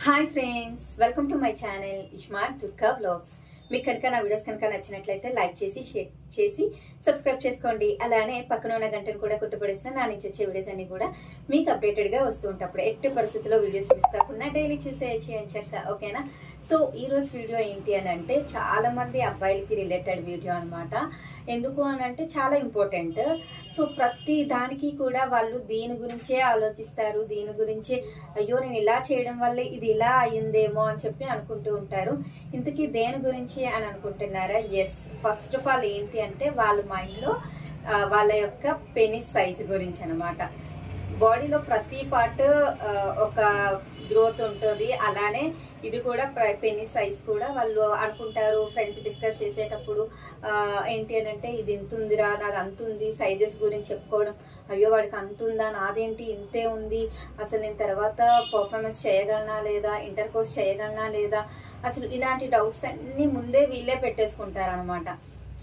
Hi friends, welcome to my channel iSmart Durga vlogs. మీకు కనుక నా వీడియోస్ కనుక నచ్చినట్లయితే లైక్ చేసి షేర్ చేసి సబ్స్క్రైబ్ చేసుకోండి. అలానే పక్కన ఉన్న గంటను కూడా కొట్టుపడేస్తే నా నుంచి వచ్చే వీడియోస్ అన్ని కూడా మీకు అప్డేటెడ్ గా వస్తూ ఉంటాయి. ఎట్టి పరిస్థితుల్లో వీడియోస్ మిస్ కాకుండా డైలీ చూసేయచ్చు అని చెక్క. ఓకేనా? సో ఈ రోజు వీడియో ఏంటి అని అంటే చాలా మంది అబ్బాయిలకి రిలేటెడ్ వీడియో అనమాట. ఎందుకు అని అంటే చాలా ఇంపార్టెంట్. సో ప్రతి దానికి కూడా వాళ్ళు దీని గురించే ఆలోచిస్తారు. దీని గురించి అయ్యో నేను ఇలా చేయడం వల్ల ఇది ఇలా అయ్యిందేమో అని చెప్పి అనుకుంటూ ఉంటారు. ఇంతకీ దేని గురించి అని అనుకుంటున్నారా? ఎస్, ఫస్ట్ ఆఫ్ ఆల్ ఏంటి అంటే వాళ్ళ మైండ్ లో వాళ్ళ యొక్క పెనిస్ సైజ్ గురించి అనమాట. బాడీలో ప్రతి పార్ట్ ఒక గ్రోత్ ఉంటుంది. అలానే ఇది కూడా పెనిస్ సైజ్ కూడా వాళ్ళు అనుకుంటారు. ఫ్రెండ్స్ డిస్కస్ చేసేటప్పుడు ఏంటి అని అంటే ఇది ఇంత ఉందిరా, నాది అంత ఉంది, సైజెస్ గురించి చెప్పుకోవడం. అయ్యో వాడికి అంత ఉందా, నాదేంటి ఇంతే ఉంది, అసలు నేను తర్వాత పర్ఫార్మెన్స్ చేయగలనా లేదా, ఇంటర్ కోర్స్ చేయగలనా లేదా, అసలు ఇలాంటి డౌట్స్ అన్ని ముందే వీళ్ళే పెట్టేసుకుంటారు అనమాట.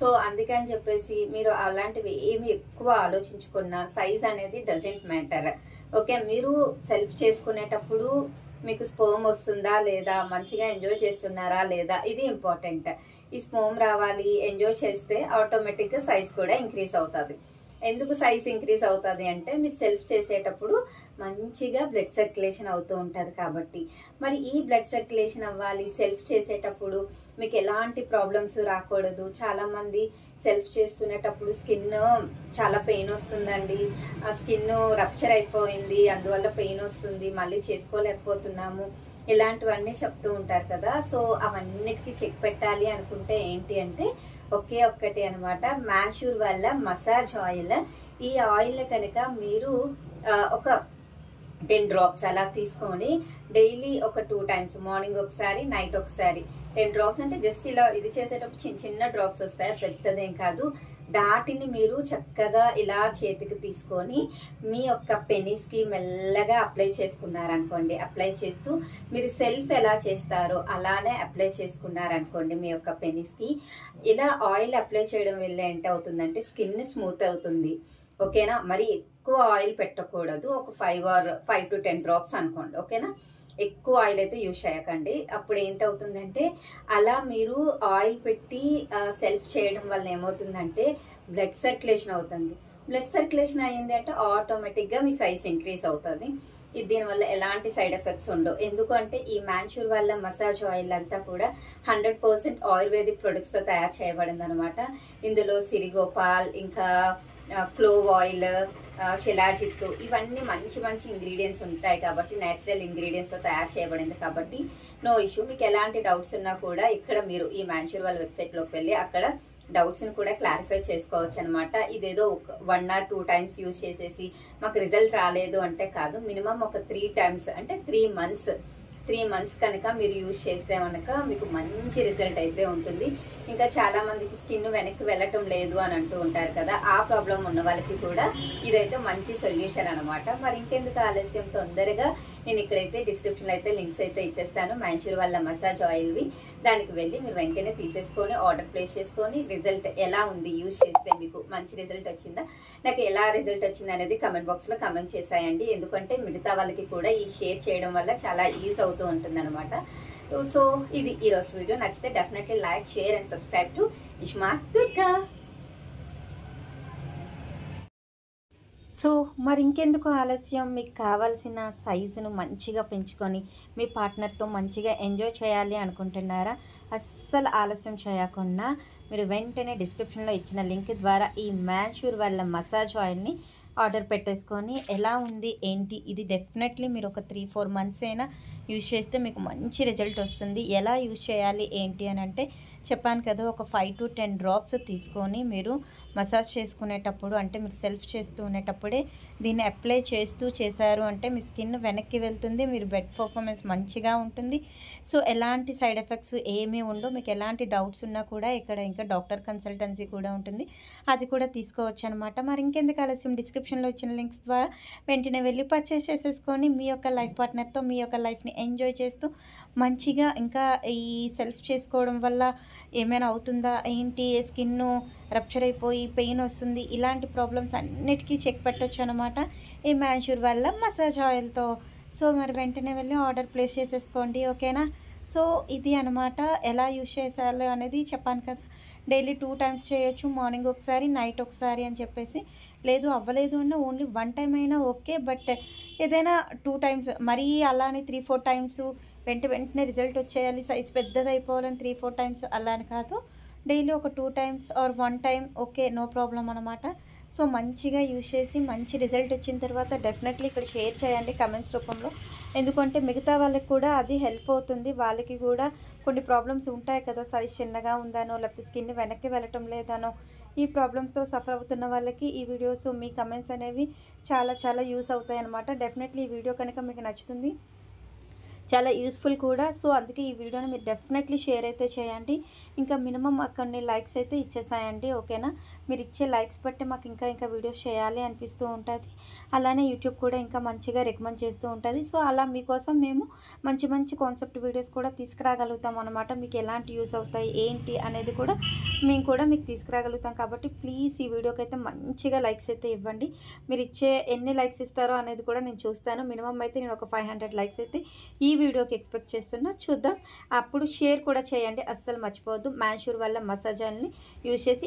సో అందుకని చెప్పేసి మీరు అలాంటివి ఏమి ఎక్కువ ఆలోచించుకున్నా సైజ్ అనేది డజంట్ మ్యాటర్. ఓకే, మీరు సెల్ఫ్ చేసుకునేటప్పుడు మీకు స్పోమ్ వస్తుందా లేదా, మంచిగా ఎంజాయ్ చేస్తున్నారా లేదా, ఇది ఇంపార్టెంట్. ఈ స్పోమ్ రావాలి, ఎంజాయ్ చేస్తే ఆటోమేటిక్ గా సైజ్ కూడా ఇంక్రీజ్ అవుతుంది. ఎందుకు సైజ్ ఇంక్రీజ్ అవుతుంది అంటే మీరు సెల్ఫ్ చేసేటప్పుడు మంచిగా బ్లడ్ సర్క్యులేషన్ అవుతూ ఉంటుంది కాబట్టి. మరి ఈ బ్లడ్ సర్క్యులేషన్ అవ్వాలి సెల్ఫ్ చేసేటప్పుడు, మీకు ఎలాంటి ప్రాబ్లమ్స్ రాకూడదు. చాలా మంది సెల్ఫ్ చేసుకునేటప్పుడు స్కిన్ చాలా పెయిన్ వస్తుందండి, ఆ స్కిన్ రప్చర్ అయిపోయింది, అందువల్ల పెయిన్ వస్తుంది, మళ్ళీ చేసుకోలేకపోతున్నాము, ఇలాంటివన్నీ చెప్తూ ఉంటారు కదా. సో అవన్నిటికీ చెక్ పెట్టాలి అనుకుంటే ఏంటి అంటే ఒకే ఒక్కటి అనమాట, మ్యాన్ష్యూర్ వల్ల మసాజ్ ఆయిల్. ఈ ఆయిల్ కనుక మీరు ఒక 10 drops అలా తీసుకొని డైలీ ఒక 2 times, మార్నింగ్ ఒకసారి నైట్ ఒకసారి 10 drops అంటే జస్ట్ ఇలా ఇది చేసేటప్పుడు చిన్న చిన్న డ్రాప్స్ వస్తాయి, పెద్దదేం కాదు. దాటిని మీరు చక్కగా ఇలా చేతికి తీసుకొని మీ యొక్క పెనిస్ కి మెల్లగా అప్లై చేసుకున్నారనుకోండి. అప్లై చేస్తూ మీరు సెల్ఫ్ ఎలా చేస్తారో అలానే అప్లై చేసుకున్నారనుకోండి మీ యొక్క పెనిస్ కి. ఇలా ఆయిల్ అప్లై చేయడం వల్ల ఏంటవుతుందంటే స్కిన్ స్మూత్ అవుతుంది. ఓకేనా? మరి ఎక్కువ ఆయిల్ పెట్టకూడదు, ఒక 5 to 10 drops అనుకోండి. ఓకేనా? ఎక్కువ ఆయిల్ అయితే యూజ్ చేయకండి. అప్పుడు ఏంటవుతుందంటే అలా మీరు ఆయిల్ పెట్టి సెల్ఫ్ చేయడం వల్ల ఏమవుతుందంటే బ్లడ్ సర్క్యులేషన్ అవుతుంది. బ్లడ్ సర్క్యులేషన్ అయ్యింది అంటే ఆటోమేటిక్ గా మీ సైజ్ ఇంక్రీజ్ అవుతుంది. దీనివల్ల ఎలాంటి సైడ్ ఎఫెక్ట్స్ ఉండవు. ఎందుకంటే ఈ మ్యాన్ష్యూర్ వల్ల మసాజ్ ఆయిల్ అంతా కూడా 100% ఆయుర్వేదిక్ ప్రొడక్ట్స్ తో తయారు చేయబడింది అనమాట. ఇందులో సిరిగోపాల్, ఇంకా క్లోవ్ ఆయిల్, శిలాజిత్, ఇవన్నీ మంచి మంచి ఇంగ్రీడియంట్స్ ఉంటాయి కాబట్టి, నేచురల్ ఇంగ్రీడియంట్స్ తో తయారు చేయబడింది కాబట్టి నో ఇష్యూ. మీకు ఎలాంటి డౌట్స్ ఉన్నా కూడా ఇక్కడ మీరు ఈ మ్యాన్ష్యూర్ వాళ్ళ వెబ్సైట్ లోకి వెళ్ళి అక్కడ డౌట్స్ ని కూడా క్లారిఫై చేసుకోవచ్చు అనమాట. ఇదేదో 1 or 2 times యూజ్ చేసేసి మాకు రిజల్ట్ రాలేదు అంటే కాదు. మినిమం ఒక 3 times అంటే 3 months కనుక మీరు యూజ్ చేస్తే కనుక మీకు మంచి రిజల్ట్ అయితే ఉంటుంది. ఇంకా చాలా మందికి స్కిన్ వెనక్కి వెళ్ళటం లేదు అని అంటూ ఉంటారు కదా, ఆ ప్రాబ్లం ఉన్న వాళ్ళకి కూడా ఇదైతే మంచి సొల్యూషన్ అనమాట. మరి ఇంకెందుకు ఆలస్యం, తొందరగా నేను ఇక్కడైతే డిస్క్రిప్షన్ లో అయితే లింక్స్ అయితే ఇచ్చేస్తాను మ్యాన్ష్యూర్ వాళ్ళ మసాజ్ ఆయిల్వి. దానికి వెళ్ళి మీరు వెంటనే తీసేసుకొని ఆర్డర్ ప్లేస్ చేసుకొని రిజల్ట్ ఎలా ఉంది, యూజ్ చేస్తే మీకు మంచి రిజల్ట్ వచ్చిందా, నాకు ఎలా రిజల్ట్ వచ్చింది అనేది కమెంట్ బాక్స్ లో కమెంట్ చేసాయండి. ఎందుకంటే మిగతా వాళ్ళకి కూడా ఈ షేర్ చేయడం వల్ల చాలా ఈజీ అవుతూ ఉంటుంది అనమాట. సో ఇది ఈరోజు వీడియో. నచ్చితే definitely like, share and subscribe to iSmart Durga. So మరి ఇంకెందుకు ఆలస్యం, మీకు కావాల్సిన సైజును మంచిగా పెంచుకొని మీ పార్ట్నర్తో మంచిగా ఎంజాయ్ చేయాలి అనుకుంటున్నారా? అస్సలు ఆలస్యం చేయకుండా మీరు వెంటనే డిస్క్రిప్షన్లో ఇచ్చిన లింక్ ద్వారా ఈ మ్యాన్ష్యూర్ వాళ్ళ మసాజ్ ఆయిల్ని ఆర్డర్ పెట్టేసుకొని ఎలా ఉంది ఏంటి, ఇది డెఫినెట్లీ మీరు ఒక 3-4 months అయినా యూజ్ చేస్తే మీకు మంచి రిజల్ట్ వస్తుంది. ఎలా యూజ్ చేయాలి ఏంటి అని అంటే చెప్పాను కదా, ఒక 5 to 10 drops తీసుకొని మీరు మసాజ్ చేసుకునేటప్పుడు, అంటే మీరు సెల్ఫ్ చేస్తూ ఉండేటప్పుడే దీన్ని అప్లై చేశారు అంటే మీ స్కిన్ వెనక్కి వెళ్తుంది, మీరు బెడ్ పర్ఫార్మెన్స్ మంచిగా ఉంటుంది. సో ఎలాంటి సైడ్ ఎఫెక్ట్స్ ఏమీ ఉండవు. మీకు ఎలాంటి డౌట్స్ ఉన్నా కూడా ఇక్కడ ఇంకా డాక్టర్ కన్సల్టెన్సీ కూడా ఉంటుంది, అది కూడా తీసుకోవచ్చు అనమాట. మరి ఇంకెందుకు ఆలస్యం, డిస్క్రిప్షన్లో ఇచ్చిన లింక్స్ ద్వారా వెంటనే వెళ్ళి పర్చేస్ చేసేసుకొని మీ యొక్క లైఫ్ పార్ట్నర్తో మీ యొక్క లైఫ్ని ఎంజాయ్ చేస్తూ మంచిగా, ఇంకా ఈ సెల్ఫ్ చేసుకోవడం వల్ల ఏమైనా అవుతుందా ఏంటి, స్కిన్ రప్చర్ అయిపోయి పెయిన్ వస్తుంది, ఇలాంటి ప్రాబ్లమ్స్ అన్నిటికీ చెక్ పెట్టొచ్చు అనమాట ఈ మ్యాన్ష్యూర్ వల్ల మసాజ్ ఆయిల్తో. సో మరి వెంటనే వెళ్ళి ఆర్డర్ ప్లేస్ చేసేసుకోండి, ఓకేనా. సో ఇది అనమాట, ఎలా యూజ్ చేసేయాలి అనేది చెప్పాను కదా. డైలీ 2 టైమ్స్ చేయొచ్చు, మార్నింగ్ ఒకసారి నైట్ ఒకసారి అని చెప్పేసి. లేదు అవ్వలేదు అన్న ఓన్లీ 1 టైం అయినా ఓకే, బట్ ఏదైనా 2 టైమ్స్, మరీ అలా అని 3-4 టైమ్స్ వెంటనే రిజల్ట్ వచ్చేయాలి, సైజ్ పెద్దది అయిపోవాలని 3-4 టైమ్స్ అలా అని కాదు. డైలీ ఒక 2 times or 1 time okay, no problem అనమాట. సో మంచిగా యూజ్ చేసి మంచి రిజల్ట్ వచ్చిన తర్వాత డెఫినెట్లీ ఇక్కడ షేర్ చేయండి కమెంట్స్ రూపంలో. ఎందుకంటే మిగతా వాళ్ళకి కూడా అది హెల్ప్ అవుతుంది. వాళ్ళకి కూడా కొన్ని ప్రాబ్లమ్స్ ఉంటాయి కదా, సైజ్ చిన్నగా ఉందనో లేకపోతే స్కిన్ వెనక్కి వెళ్ళటం లేదనో, ఈ ప్రాబ్లమ్స్తో సఫర్ అవుతున్న వాళ్ళకి ఈ వీడియోస్, మీ కమెంట్స్ అనేవి చాలా చాలా యూస్ అవుతాయి అన్నమాట. డెఫినెట్లీ ఈ వీడియో కనుక మీకు నచ్చుతుంది, చాలా యూస్ఫుల్ కూడా. సో అందుకే ఈ వీడియోని మీరు డెఫినెట్లీ షేర్ అయితే చేయండి. ఇంకా మినిమం కొన్ని లైక్స్ అయితే ఇచ్చేసాయండి, ఓకేనా. మీరు ఇచ్చే లైక్స్ బట్టి మాకు ఇంకా వీడియోస్ చేయాలి అనిపిస్తూ ఉంటుంది. అలానే యూట్యూబ్ కూడా ఇంకా మంచిగా రికమెండ్ చేస్తూ ఉంటుంది. సో అలా మీకోసం మేము మంచి కాన్సెప్ట్ వీడియోస్ కూడా తీసుకురాగలుగుతాం అనమాట. మీకు ఎలాంటి యూస్ అవుతాయి ఏంటి అనేది కూడా మేము కూడా మీకు తీసుకురాగలుగుతాం. కాబట్టి ప్లీజ్ ఈ వీడియోకి అయితే మంచిగా లైక్స్ అయితే ఇవ్వండి. మీరు ఇచ్చే ఎన్ని లైక్స్ ఇస్తారో అనేది కూడా నేను చూస్తాను. మినిమం అయితే నేను ఒక 500 లైక్స్ అయితే ఈ వీడియోకి ఎక్స్పెక్ట్ చేస్తున్నా, చూద్దాం. అప్పుడు షేర్ కూడా చేయండి, అస్సలు మర్చిపోవద్దు. మ్యాన్షూర్ వల్ల మసాజ్ ఆయిల్ని యూజ్ చేసి